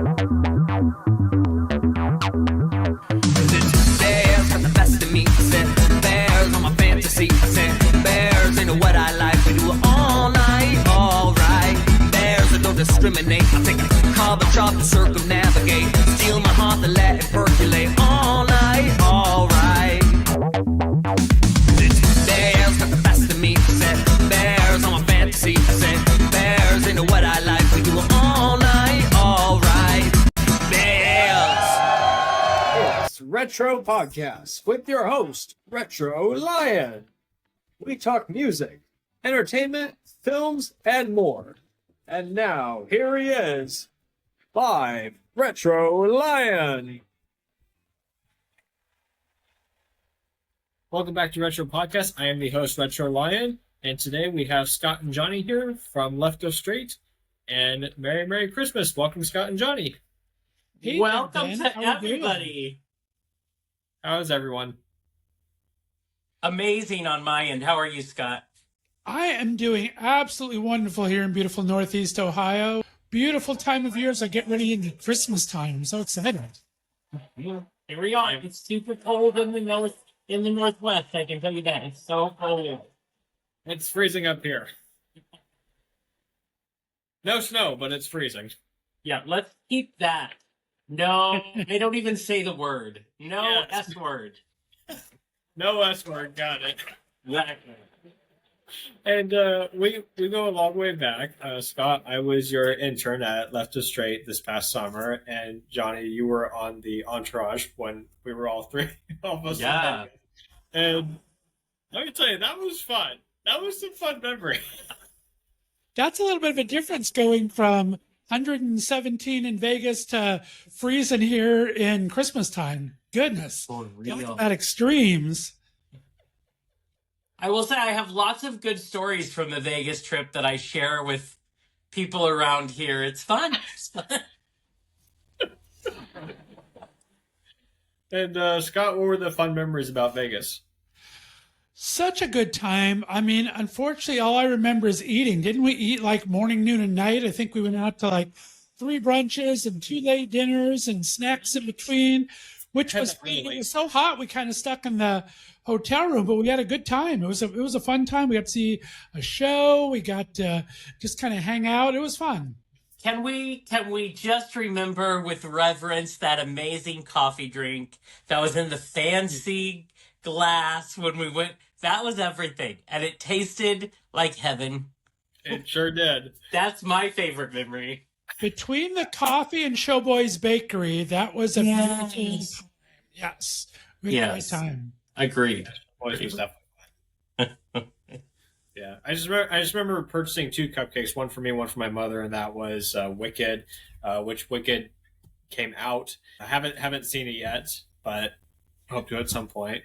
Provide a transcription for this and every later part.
Bears got the best of me. Said bears on my fantasy. Said bears ain't what I like. We do it all night, all right. Bears that don't discriminate. I take a carbon chop to circumnavigate. Steal my heart and let it percolate all night, all right. Bears got the best of me. Said bears on my fantasy. Said bears ain't what I like. We do it all night, all right. Bears. It's Retro Podcast with your host, Retro Lion. We talk music, entertainment, films, and more. And now, here he is, live, Retro Lion. Welcome back to Retro Podcast. I am the host, Retro Lion, and today we have Scott and Jonny here from Left Go Straight. And Merry Christmas. Welcome, Scott and Jonny. Hey, welcome to everybody. How's everyone? Amazing on my end. How are you, Scott? I am doing absolutely wonderful here in beautiful Northeast Ohio. Beautiful time of year as I get ready into Christmas time. I'm so excited. Here we are. It's super cold in the Northwest. I can tell you that. It's so cold. It's freezing up here. No snow, but it's freezing. Yeah, let's keep that. No, they don't even say the word. No Yes. S word. No S word, got it. Exactly. And we go a long way back. Scott, I was your intern at Left Us Straight this past summer, and Jonny, you were on the Entourage when we were all three almost. Yeah. And let me tell you, that was fun. That was some fun memory. That's a little bit of a difference going from 117 in Vegas to freezing here in Christmas time. Goodness. For Talk real. about extremes. I will say I have lots of good stories from the Vegas trip that I share with people around here. It's fun. And Scott, what were the fun memories about Vegas? Such a good time. I mean, unfortunately, all I remember is eating. Didn't we eat like morning, noon, and night? I think we went out to like 3 brunches and 2 late dinners and snacks in between, which was great. It was so hot we kind of stuck in the hotel room, but we had a good time. It was a fun time. We got to see a show. We got to just kind of hang out. It was fun. Can we just remember with reverence that amazing coffee drink that was in the fancy glass when we went? That was everything. And it tasted like heaven. It sure did. That's my favorite memory. Between the coffee and Showboy's Bakery, that was a beautiful time. Yes. We had a great time. Agreed. Boys was definitely fun. Yeah, I just remember purchasing 2 cupcakes, one for me, one for my mother, and that was Wicked, which Wicked came out. I haven't seen it yet, but hope to at some point.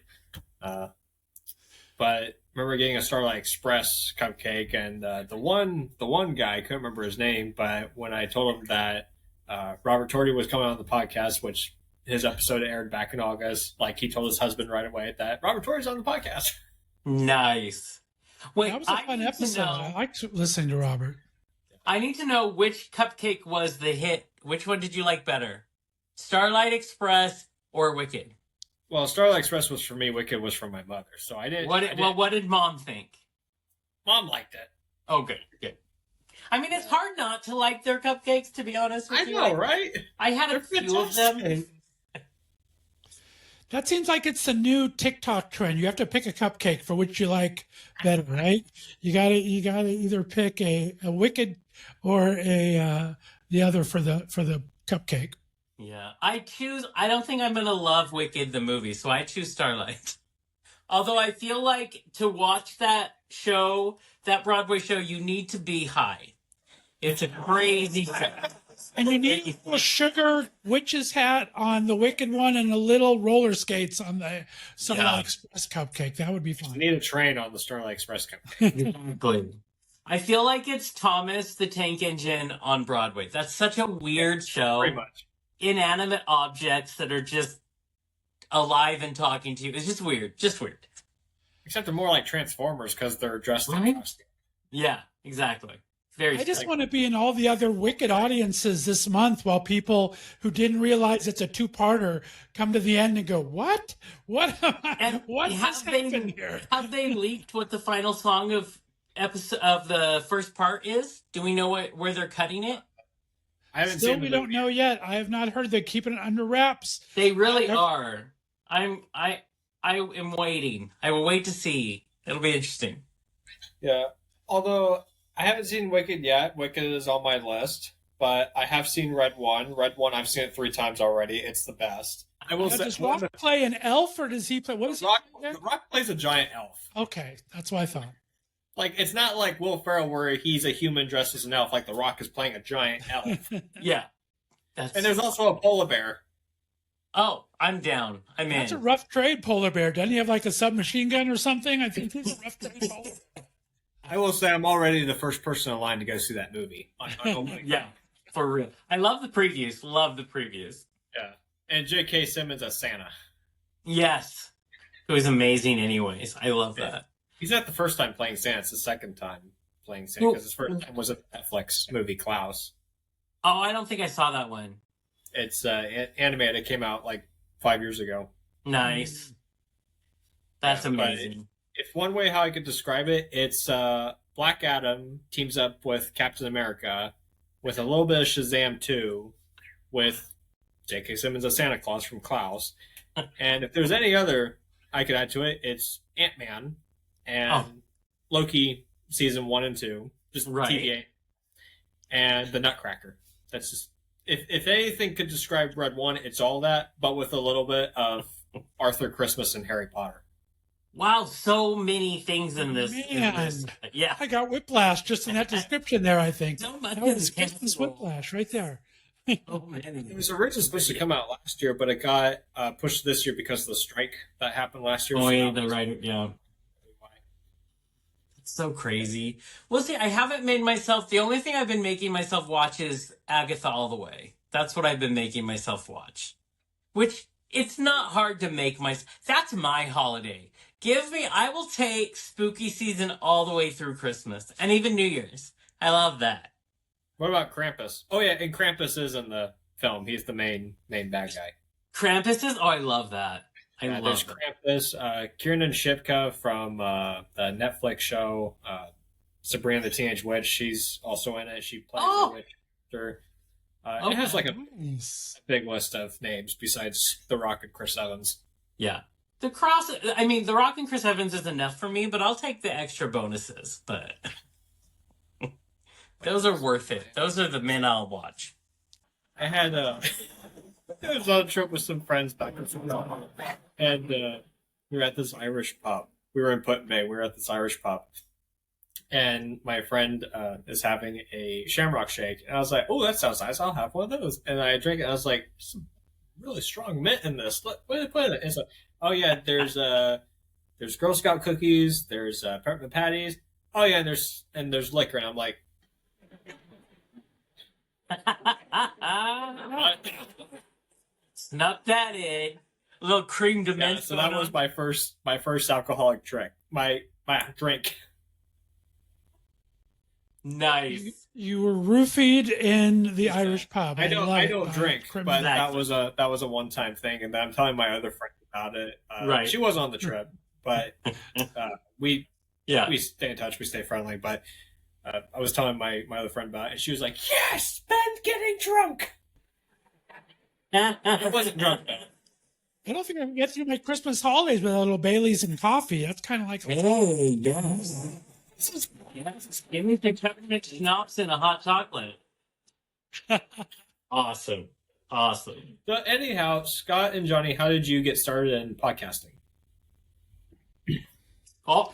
But remember getting a Starlight Express cupcake, and the one guy, I couldn't remember his name, but when I told him that Robert Torti was coming on the podcast, which his episode aired back in August, like he told his husband right away that Robert Torti's on the podcast. Nice. Wait, That was a fun episode. I liked listening to Robert. I need to know which cupcake was the hit. Which one did you like better? Starlight Express or Wicked? Well, Starlight Express was for me. Wicked was for my mother. So I didn't. What did Mom think? Mom liked it. Oh, good. I mean, it's hard not to like their cupcakes, to be honest with you. I know, right? I had a few of them. That seems like it's the new TikTok trend. You have to pick a cupcake for which you like better, right? You gotta either pick a Wicked or the other for the cupcake. Yeah, I don't think I'm going to love Wicked the movie, so I choose Starlight. Although I feel like to watch that show, that Broadway show, you need to be high. It's a crazy show. And you need a little sugar witch's hat on the Wicked one and a little roller skates on the Starlight Express cupcake. That would be fun. You need a train on the Starlight Express cupcake. Exactly. I feel like it's Thomas the Tank Engine on Broadway. That's such a weird show. Pretty much. Inanimate objects that are just alive and talking to you. It's just weird. Except they're more like Transformers because they're dressed in Right? costume. Yeah, exactly. Very I just strict. want to be in all the other Wicked audiences this month while people who didn't realize it's a two-parter come to the end and go, "What? What? And What has happened here?" have they leaked what the final song of the first part is? Do we know where they're cutting it? I haven't Still, seen the we don't movie. know yet. I have not heard. They're keeping it under wraps. They really are. I am waiting. I will wait to see. It'll be interesting. Yeah. Although I haven't seen Wicked yet. Wicked is on my list, but I have seen Red One. Red One, I've seen it 3 times already. It's the best. I will Now, say, does Rock play an elf or does he play? What is he? Rock, play? The Rock plays a giant elf. Okay, that's what I thought. Like, it's not like Will Ferrell where he's a human dressed as an elf. Like, The Rock is playing a giant elf. Yeah. And there's also a polar bear. Oh, I'm down. I'm in. That's a rough trade, polar bear. Doesn't he have like a submachine gun or something? I think he's a rough trade polar bear. I will say I'm already the first person in line to go see that movie. Yeah, for real. I love the previews. Love the previews. Yeah. And J.K. Simmons as Santa. Yes. It was amazing anyways. I love that. He's not the first time playing Santa. It's the second time playing Santa because his first time was a Netflix movie, Klaus. Oh, I don't think I saw that one. It's animated. It came out like 5 years ago. Nice. That's Yeah, but amazing. If one way how I could describe it, it's Black Adam teams up with Captain America with a little bit of Shazam 2 with J.K. Simmons as Santa Claus from Klaus. And if there's any other I could add to it, it's Ant-Man and Loki season 1 and 2, just Right. TVA, and the Nutcracker. That's just if anything could describe Red One, it's all that, but with a little bit of Arthur Christmas and Harry Potter. Wow, so many things in this. Man. Yeah. I got whiplash just in that description there, I think. So much That was is Christmas possible. whiplash right there. Oh, man. It was originally supposed to come out last year, but it got pushed this year because of the strike that happened last year. Oh, So yeah, now- right. Yeah. It's so crazy. Well, see, I haven't made myself. The only thing I've been making myself watch is Agatha All the Way. That's what I've been making myself watch. Which, it's not hard to make that's my holiday. I will take spooky season all the way through Christmas and even New Year's. I love that. What about Krampus? Oh yeah, and Krampus is in the film. He's the main bad guy. Krampus is, I love that. I love There's that. Krampus, Kiernan Shipka from the Netflix show Sabrina the Teenage Witch. She's also in it. She plays Oh! the witch. It has like a Nice. big list of names besides The Rock and Chris Evans. Yeah. The Rock and Chris Evans is enough for me, but I'll take the extra bonuses. But those are worth it. Those are the men I'll watch. I had I was on a trip with some friends back in Scotland, and we were at this Irish pub. We were in Put Bay. We were at this Irish pub, and my friend is having a Shamrock Shake, and I was like, "Oh, that sounds nice. I'll have one of those." And I drank it. And I was like, "Some really strong mint in this. What did they put in it?" It's like, "Oh yeah, there's Girl Scout cookies. There's peppermint patties. Oh yeah, and there's liquor." And I'm like, Snuck that in. A little cream de yeah, mint. so that was my first alcoholic drink. My drink. Nice. You were roofied in the Irish pub. I love don't it. drink, Criminal. but Exactly. that was a one time thing, and I'm telling my other friend about it. Right. She was on the trip, but we Yeah. stay in touch, we stay friendly. But I was telling my other friend about it, and she was like, "Yes, Ben's getting drunk." I wasn't drunk. I don't think I can get through my Christmas holidays with a little Bailey's and coffee. That's kind of like Hey, yes. Yes. Give me the peppermint schnapps and a hot chocolate. Awesome. Awesome. So anyhow, Scott and Jonny, how did you get started in podcasting? Oh,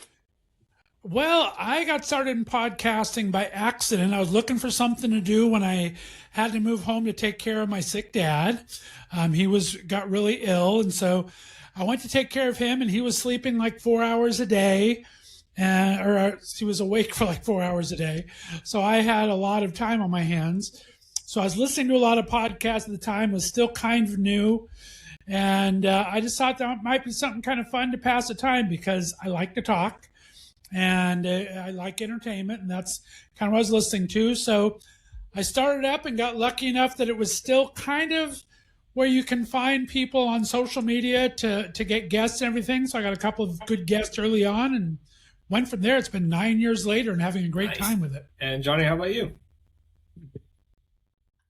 Well, I got started in podcasting by accident. I was looking for something to do when I had to move home to take care of my sick dad. He got really ill, and so I went to take care of him, and he was sleeping like 4 hours a day, or he was awake for like 4 hours a day. So I had a lot of time on my hands. So I was listening to a lot of podcasts at the time. Was still kind of new, and I just thought that might be something kind of fun to pass the time because I like to talk. and I like entertainment, and that's kind of what I was listening to. So I started up and got lucky enough that it was still kind of where you can find people on social media to get guests and everything. So I got a couple of good guests early on and went from there. It's been 9 years later and having a great time with it. And Jonny, how about you?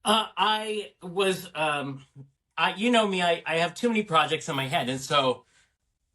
I was, you know me, I have too many projects in my head. And so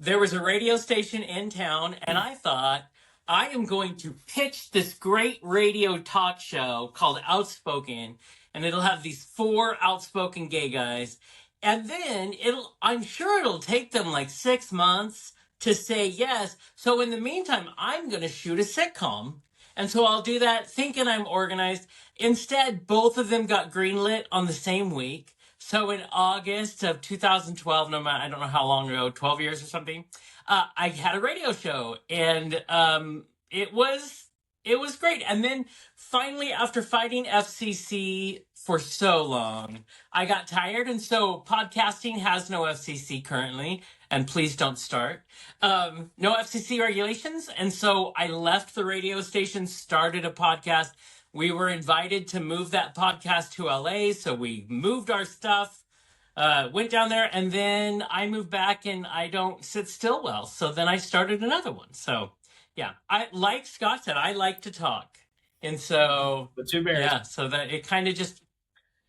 there was a radio station in town, and I thought, I am going to pitch this great radio talk show called Outspoken, and it'll have these 4 outspoken gay guys. And then I'm sure it'll take them like 6 months to say yes. So in the meantime, I'm going to shoot a sitcom. And so I'll do that thinking I'm organized. Instead, both of them got greenlit on the same week. So in August of 2012, no matter, I don't know how long ago, 12 years or something, I had a radio show, and it was great. And then finally, after fighting FCC for so long, I got tired. And so podcasting has no FCC currently, and please don't start. No FCC regulations. And so I left the radio station, started a podcast. We were invited to move that podcast to LA, so we moved our stuff, went down there, and then I moved back, and I don't sit still well. So then I started another one. So yeah, like Scott said, I like to talk. And so The 2 bears. Yeah, so that it kind of just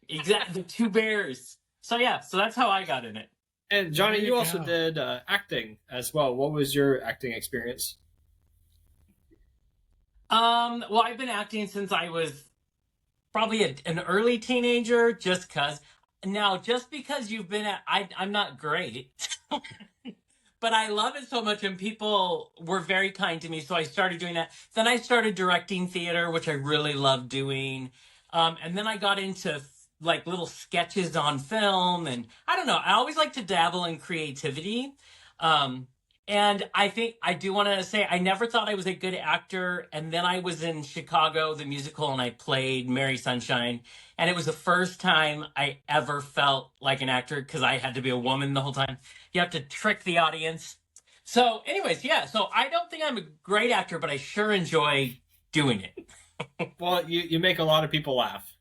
the 2 bears. So yeah, so that's how I got in it. And Jonny, There you you also go. did acting as well. What was your acting experience? Well, I've been acting since I was probably an early teenager, just because you've been I'm not great, but I love it so much, and people were very kind to me, so I started doing that. Then I started directing theater, which I really love doing. And then I got into like little sketches on film, and I don't know, I always like to dabble in creativity. And I think I do want to say I never thought I was a good actor. And then I was in Chicago, the musical, and I played Mary Sunshine. And it was the first time I ever felt like an actor because I had to be a woman the whole time. You have to trick the audience. So anyways, yeah. So I don't think I'm a great actor, but I sure enjoy doing it. Well, you make a lot of people laugh.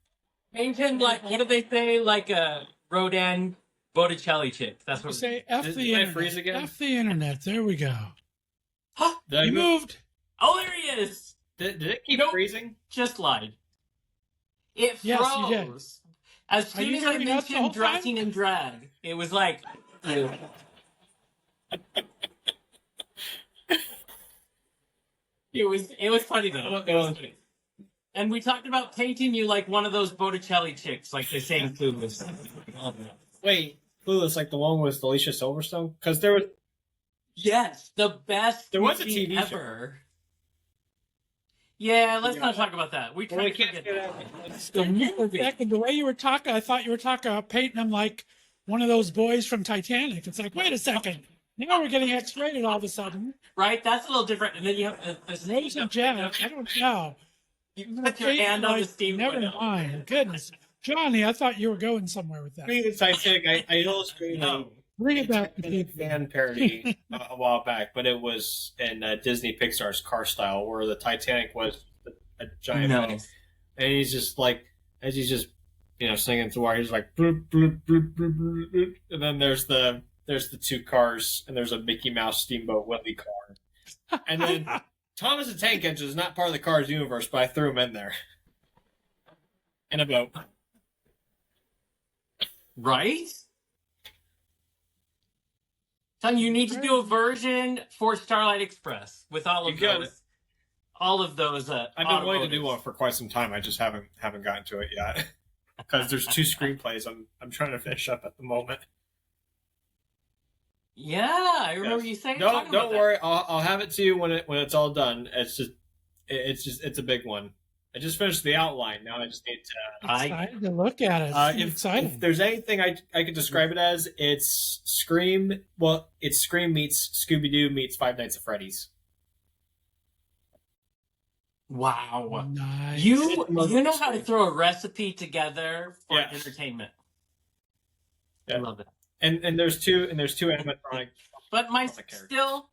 Painting, like, what do they say? Like a Rodin Botticelli chick. That's what Say F Did the I internet. freeze again? F the internet. There we go. Did, I You move? moved. Oh, there he is. Did it keep Nope. freezing? Just lied. It Yes, you did. froze. As Are soon you as I turning up the whole mentioned time? dressing in drag, it was like, it was funny though. It was funny. And we talked about painting you like one of those Botticelli chicks, like they say in Clueless. Wait, Clueless, like the one with Alicia Silverstone? Because there was Yes, the best There was a movie TV show. ever. Yeah, let's Yeah. not talk about that. We Well, tried we to can't forget get that. The way you were talking, I thought you were talking about painting him like one of those boys from Titanic. It's like, wait a second. Now we're getting X-rated all of a sudden. Right? That's a little different. And then you have this Rose and Jack, I don't know. You put your hand on the steam Never window. mind. Goodness. Johnny, I thought you were going somewhere with that. Speaking of Titanic, I illustrated No. Bring it back to a fan parody a while back, but it was in Disney Pixar's Car Style, where the Titanic was a giant No. wedding. And he's just like, as he's just, singing through water, he's like, bloop, bloop, bloop, bloop, bloop, bloop. And then there's the 2 cars, and there's a Mickey Mouse Steamboat Willie car. And then Thomas the Tank Engine is not part of the Cars universe, but I threw him in there. In a boat. Right? Son, you need to do a version for Starlight Express with all of You got those. it. All of those. I've been wanting to do one for quite some time. I just haven't gotten to it yet. Because there's 2 screenplays I'm trying to finish up at the moment. Yeah, I remember you saying. talking Don't about worry. I'll have it to you when it's all done. It's a big one. I just finished the outline. Now I just need to. Excited to look at it. It's exciting. If there's anything I could describe it as, it's Scream. Well, it's Scream meets Scooby Doo meets Five Nights at Freddy's. That. Wow. Nice. You know how to throw a recipe together for Yeah. entertainment. Yeah. I love it. And there's 2 animatronic. But my characters. still.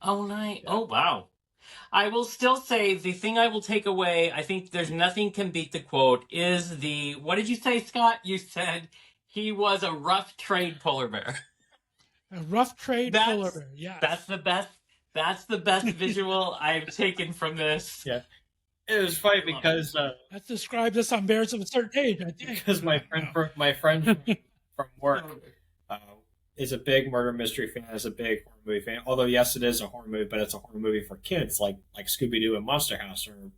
Oh, nice. Oh, wow. I will still say the thing I will take away, I think there's nothing can beat the quote, is the, what did you say, Scott? You said he was a rough trade polar bear. A rough trade polar That's bear. Yes. that's the best. That's the best visual I've taken from this. Yeah. It was funny because That describes us on bears of a certain age, I think. because my friend from work uh, is a big murder mystery fan, is a big horror movie fan. Although yes, it is a horror movie, but it's a horror movie for kids, like Scooby Doo and Monster House, or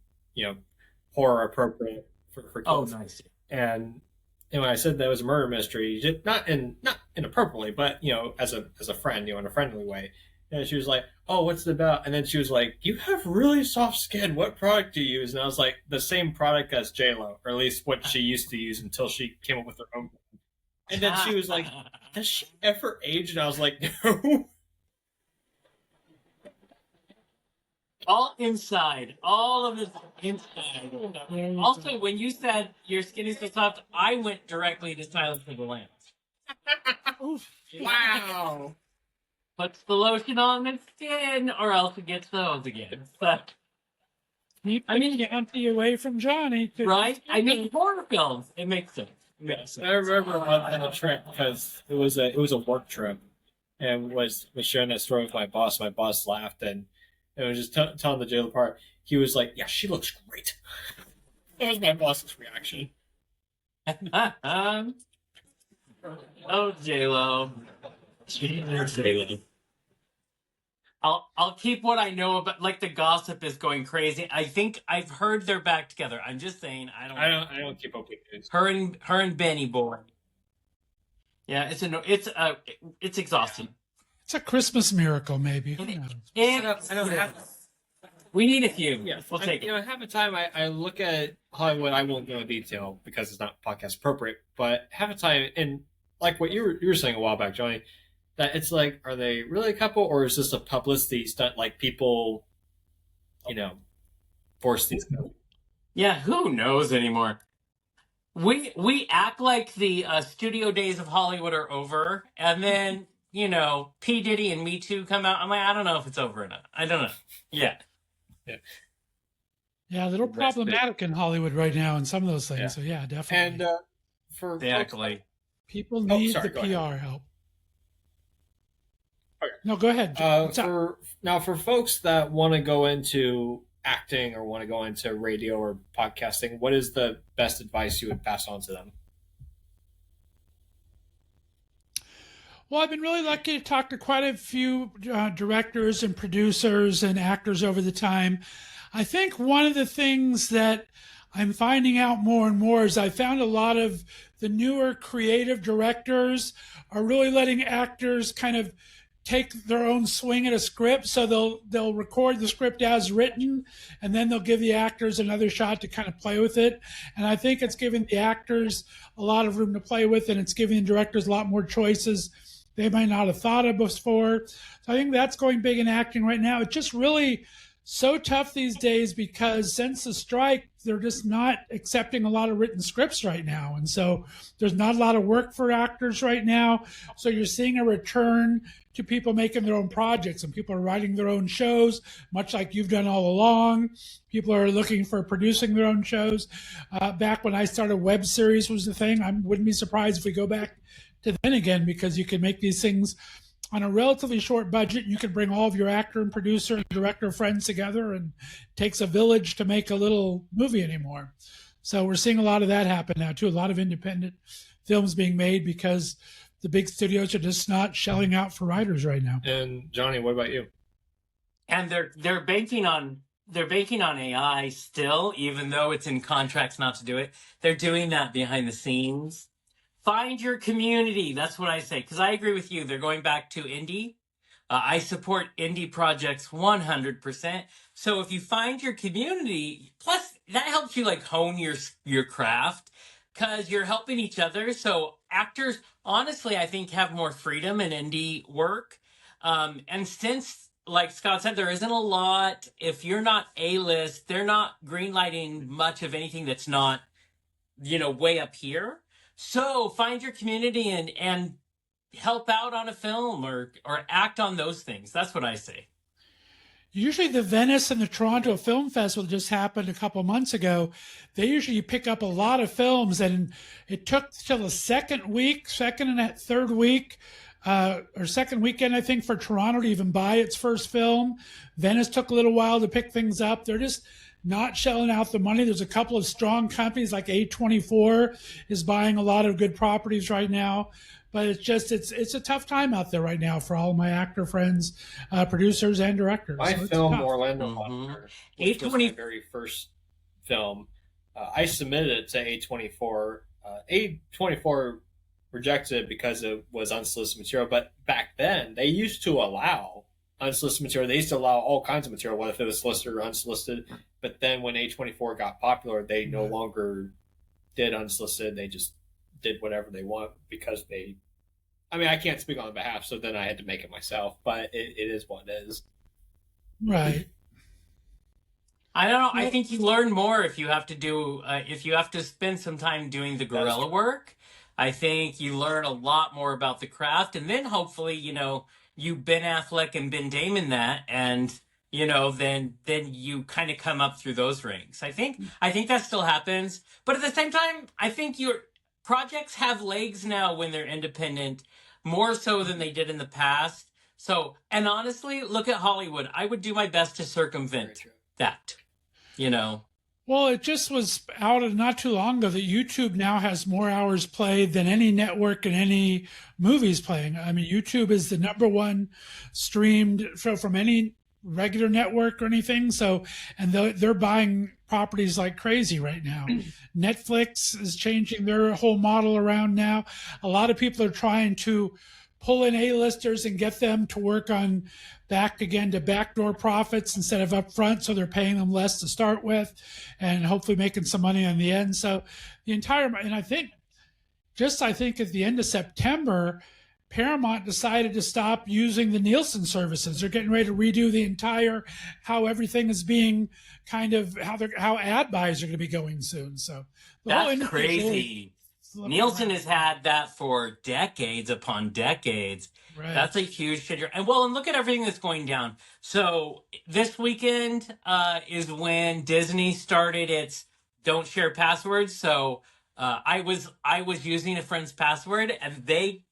horror appropriate for kids. Oh, nice. And when I said that it was a murder mystery, not inappropriately, but as a friend, in a friendly way. And she was like, "Oh, what's it about?" And then she was like, "You have really soft skin. What product do you use?" And I was like, "The same product as J-Lo, or at least what she used to use until she came up with her own." And then she was like, "Does she ever age?" And I was like, "No." All inside. All of it inside. Also, when you said your skin is so soft, I went directly to Silence of the Lambs. Oof. Wow. Puts the lotion on its skin, or else it gets those again. But Keep the empty away from Johnny. right? I mean, horror films. It makes sense. Yes, I remember on a trip because it was a work trip, and was sharing that story with my boss. My boss laughed and was just telling the J-Lo part. He was like, "Yeah, she looks great." That was my boss's reaction. Oh, J-Lo. J-Lo. I'll keep what I know about. Like, the gossip is going crazy. I think I've heard they're back together. I'm just saying. I don't keep up with news. Her and Benny boy. Yeah, it's exhausting. It's a Christmas miracle, maybe. Who knows? I don't have. We need a few. Yeah, We'll take it. Half the time I look at Hollywood. I won't go in detail because it's not podcast appropriate. But half the time, and like what you were saying a while back, Johnny, that it's like, are they really a couple, or is this a publicity stunt? Like people, force these. Yeah, who knows anymore? We act like the studio days of Hollywood are over, and then P. Diddy and Me Too come out. I'm like, I don't know if it's over or not. I don't know. Yeah. Yeah, a little problematic in Hollywood right now in some of those things. Yeah. So yeah, definitely. And for Exactly. people need the go PR ahead. help. Okay. No, go ahead. What's up? For folks that want to go into acting or want to go into radio or podcasting, what is the best advice you would pass on to them? Well, I've been really lucky to talk to quite a few directors and producers and actors over the time. I think one of the things that I'm finding out more and more is I found a lot of the newer creative directors are really letting actors kind of take their own swing at a script. So they'll record the script as written, and then they'll give the actors another shot to kind of play with it. And I think it's giving the actors a lot of room to play with, and it's giving the directors a lot more choices they might not have thought of before. So I think that's going big in acting right now. It's just really so tough these days because since the strike, they're just not accepting a lot of written scripts right now. And so there's not a lot of work for actors right now. So you're seeing a return to people making their own projects, and people are writing their own shows, much like you've done all along. People are looking for producing their own shows. Back when I started, web series was the thing. I wouldn't be surprised if we go back to then again, because you can make these things on a relatively short budget. You can bring all of your actor and producer and director friends together, and it takes a village to make a little movie anymore. So we're seeing a lot of that happen now too. A lot of independent films being made because the big studios are just not shelling out for writers right now. And Johnny, what about you? And they're banking on AI still, even though it's in contracts not to do it. They're doing that behind the scenes. Find your community. That's what I say. Because I agree with you. They're going back to indie. I support indie projects 100%. So if you find your community, plus that helps you like hone your craft because you're helping each other. So actors, honestly, I think have more freedom in indie work. And since, like Scott said, there isn't a lot. If you're not A-list, they're not greenlighting much of anything that's not, way up here. So find your community and help out on a film or act on those things. That's what I say. usually the Venice and the Toronto Film Festival just happened a couple months ago. They usually pick up a lot of films, and it took till the second and third week, or second weekend, I think, for Toronto to even buy its first film. Venice took a little while to pick things up. They're just not shelling out the money. There's a couple of strong companies like A24 is buying a lot of good properties right now. But it's a tough time out there right now for all of my actor friends, producers, and directors. My So film, tough. Orlando Hunter, which was my very first film, I submitted it to A24. A24 rejected it because it was unsolicited material. But back then, they used to allow unsolicited material. They used to allow all kinds of material, whether it was solicited or unsolicited. But then when A24 got popular, they no longer did unsolicited. They just did whatever they want because they, I mean, I can't speak on behalf, so then I had to make it myself, but it is what it is. Right. I don't know. I think you learn more if you have to if you have to spend some time doing the guerrilla work. I think you learn a lot more about the craft, and then hopefully, you Ben Affleck and Ben Damon that, and then you kind of come up through those ranks. I think that still happens, but at the same time, I think your projects have legs now when they're independent, more so than they did in the past. So, and honestly, look at Hollywood. I would do my best to circumvent that, Well, it just was out not too long ago that YouTube now has more hours played than any network and any movies playing. I mean, YouTube is the number one streamed show from any regular network or anything. So, and they're buying properties like crazy right now. Netflix is changing their whole model around now. A lot of people are trying to pull in A-listers and get them to work on back again to backdoor profits instead of upfront. So they're paying them less to start with and hopefully making some money on the end. So the entire, and I think at the end of September, Paramount decided to stop using the Nielsen services. They're getting ready to redo the entire, how everything is being kind of, how ad buys are going to be going soon. So that's crazy. Nielsen has had that for decades upon decades. Right. That's a huge shit. And look at everything that's going down. So this weekend is when Disney started its don't share passwords. So I was using a friend's password, and they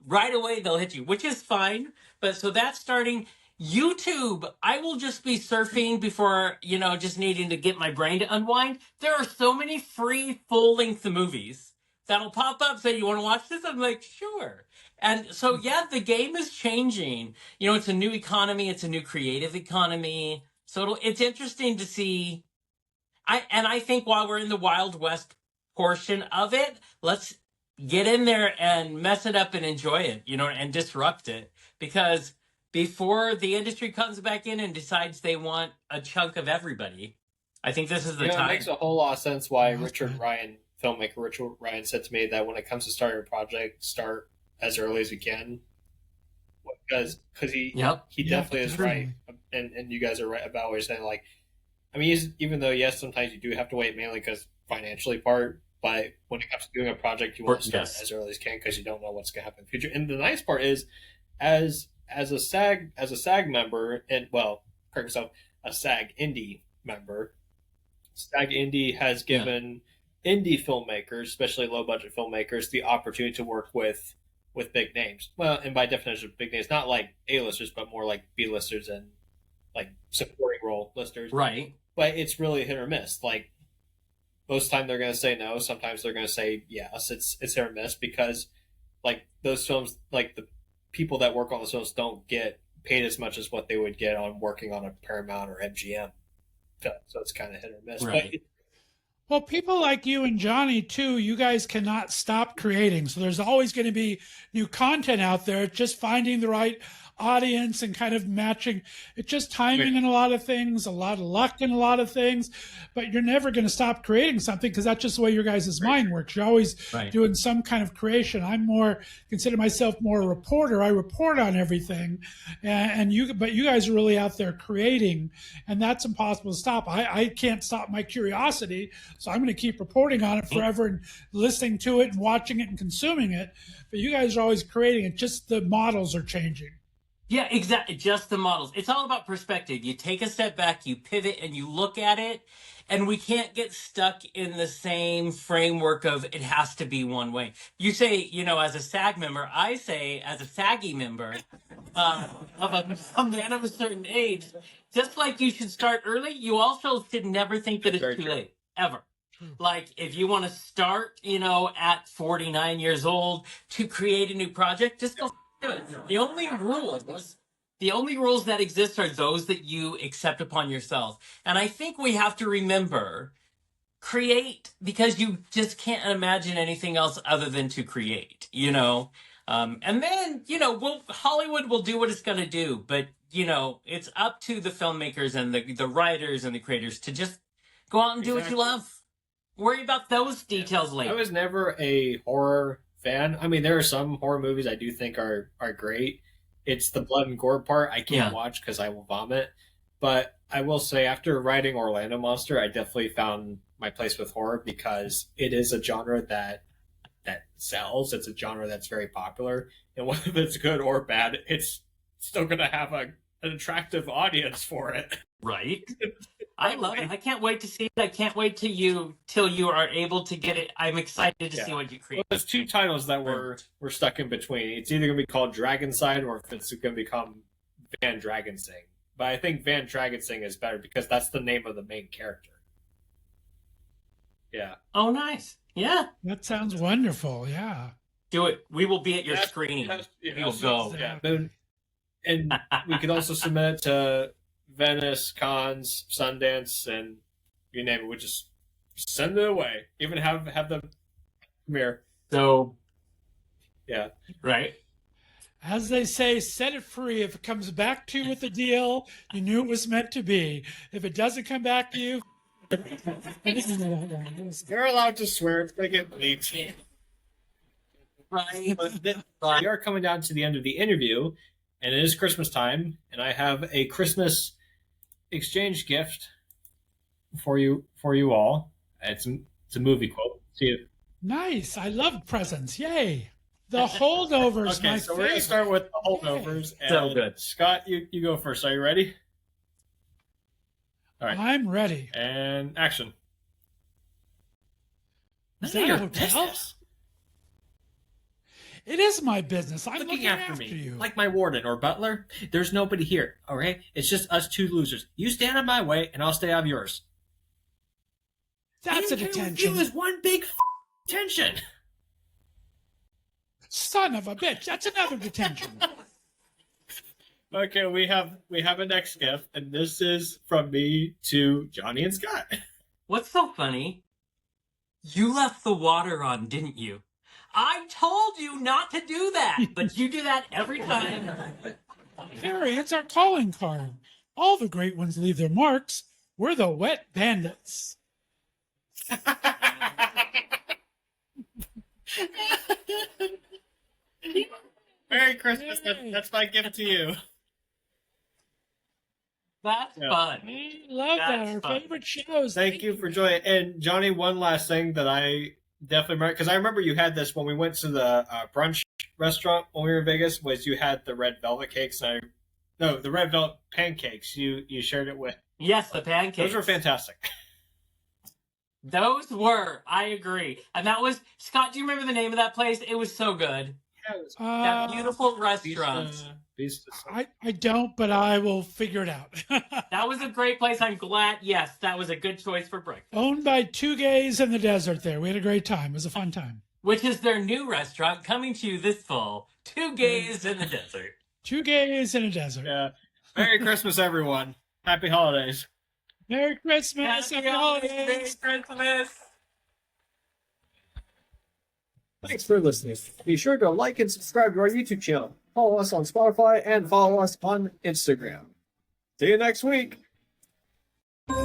right away they'll hit you, which is fine. But so that's starting. YouTube, I will just be surfing before, just needing to get my brain to unwind. There are so many free full-length movies that'll pop up saying, you want to watch this? I'm like, sure. And so, yeah, the game is changing. It's a new economy. It's a new creative economy. So it's interesting to see. I think while we're in the Wild West portion of it, let's get in there and mess it up and enjoy it, and disrupt it. Because before the industry comes back in and decides they want a chunk of everybody, I think this is the time. It makes a whole lot of sense why filmmaker Richard Ryan said to me that when it comes to starting a project, start as early as you can, because he definitely is right, and you guys are right about what you're saying. Like, I mean, even though yes, sometimes you do have to wait mainly because financially part, but when it comes to doing a project, you want to start as early as you can because you don't know what's going to happen in the future. And the nice part is, as a SAG member, and correct myself, a SAG indie member, SAG indie has given indie filmmakers, especially low budget filmmakers, the opportunity to work with big names. Well, and by definition, big names, not like A-listers, but more like B-listers and like supporting role listers. Right. But it's really hit or miss. Like, most of the time they're going to say no. Sometimes they're going to say yes. It's hit or miss because, like, those films, like the people that work on those films don't get paid as much as what they would get on working on a Paramount or MGM film. So it's kind of hit or miss. Right. Well, people like you and Jonny, too, you guys cannot stop creating. So there's always going to be new content out there. It's just finding the right audience and kind of matching. It's just timing in a lot of things, a lot of luck in a lot of things. But you're never going to stop creating something because that's just the way your guys' mind works. You're always doing some kind of creation. I'm consider myself more a reporter. I report on everything. But you guys are really out there creating, and that's impossible to stop. I can't stop my curiosity, so I'm going to keep reporting on it forever and listening to it and watching it and consuming it. But you guys are always creating it. Just the models are changing. Yeah, exactly. Just the models. It's all about perspective. You take a step back, you pivot, and you look at it. And we can't get stuck in the same framework of it has to be one way. You say, as a SAG member, I say, as a SAGgy member of a man of a certain age, just like you should start early, you also should never think that it's Very too true. late, ever. Like, if you want to start, at 49 years old to create a new project, just go do it. The only rules that exist are those that you accept upon yourself. And I think we have to remember, create, because you just can't imagine anything else other than to create, and then, Hollywood will do what it's going to do, but, it's up to the filmmakers and the writers and the creators to just go out and do what you love. Worry about those details later. I was never a horror fan. I mean, there are some horror movies I do think are great. It's the blood and gore part I can't watch because I will vomit. But I will say, after writing Orlando Monster, I definitely found my place with horror because it is a genre that sells. It's a genre that's very popular, and whether it's good or bad, it's still going to have an attractive audience for it. Right. I love it. I can't wait to see it. I can't wait till you are able to get it. I'm excited to see what you create. Well, there's two titles that we're stuck in between. It's either going to be called Dragonside or if it's going to become Van Dragonsing. But I think Van Dragonsing is better because that's the name of the main character. Yeah. Oh, nice. Yeah. That sounds wonderful. Yeah. Do it. We will be at your screening. We'll go. Yeah. And we could also submit it to Venice, Cannes, Sundance, and you name it. We'll just send it away. Even have the premiere. So, yeah. Right. As they say, set it free. If it comes back to you with a deal, you knew it was meant to be. If it doesn't come back to you, you're allowed to swear. It's going to get bleeped. Right. We are coming down to the end of the interview, and it is Christmas time, and I have a Christmas exchange gift for you all. It's a movie quote. See you. Nice. I love presents. Yay. The Holdovers. Okay, so we're going to start with the Holdovers. And So good. Scott, you go first. Are you ready? All right. I'm ready. And action. Is that a hotel? It is my business. I'm looking after me. you. Like my warden or butler. There's nobody here, all right? It's just us two losers. You stand on my way, and I'll stay out of yours. That's a detention. It was one big detention. Son of a bitch. That's another detention. Okay, we have a next gift, and this is from me to Jonny and Scott. What's so funny? You left the water on, didn't you? I told you not to do that, but you do that every time. Harry, it's our calling card. All the great ones leave their marks. We're the wet bandits. Merry Christmas. That's my gift to you. That's fun. We love that. Our favorite shows. Thank you for joining. And Jonny, one last thing that I definitely remember, because I remember you had this when we went to the brunch restaurant when we were in Vegas, was you had the red velvet cakes. The red velvet pancakes you shared it with. Yes, the pancakes. Those were fantastic. Those were. I agree. And that was, Scott, do you remember the name of that place? It was so good. That beautiful restaurant. I don't, but I will figure it out. That was a great place. I'm glad. Yes, that was a good choice for breakfast. Owned by two gays in the desert there. We had a great time. It was a fun time. Which is their new restaurant coming to you this fall. Two gays in the desert. Two gays in a desert. Yeah. Merry Christmas, everyone. Happy holidays. Merry Christmas. Happy holidays. Merry Christmas. Thanks for listening. Be sure to like and subscribe to our YouTube channel. Follow us on Spotify and follow us on Instagram. See you next week. The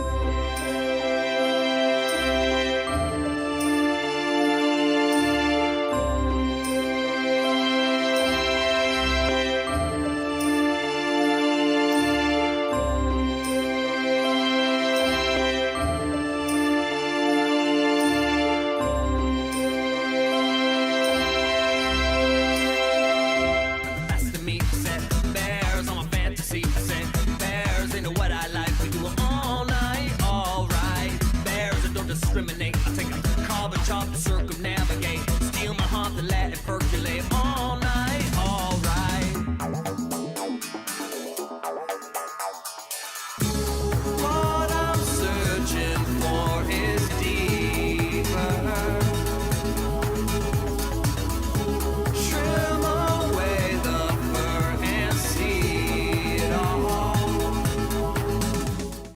best of me said bears discriminate. I take a carbon chop,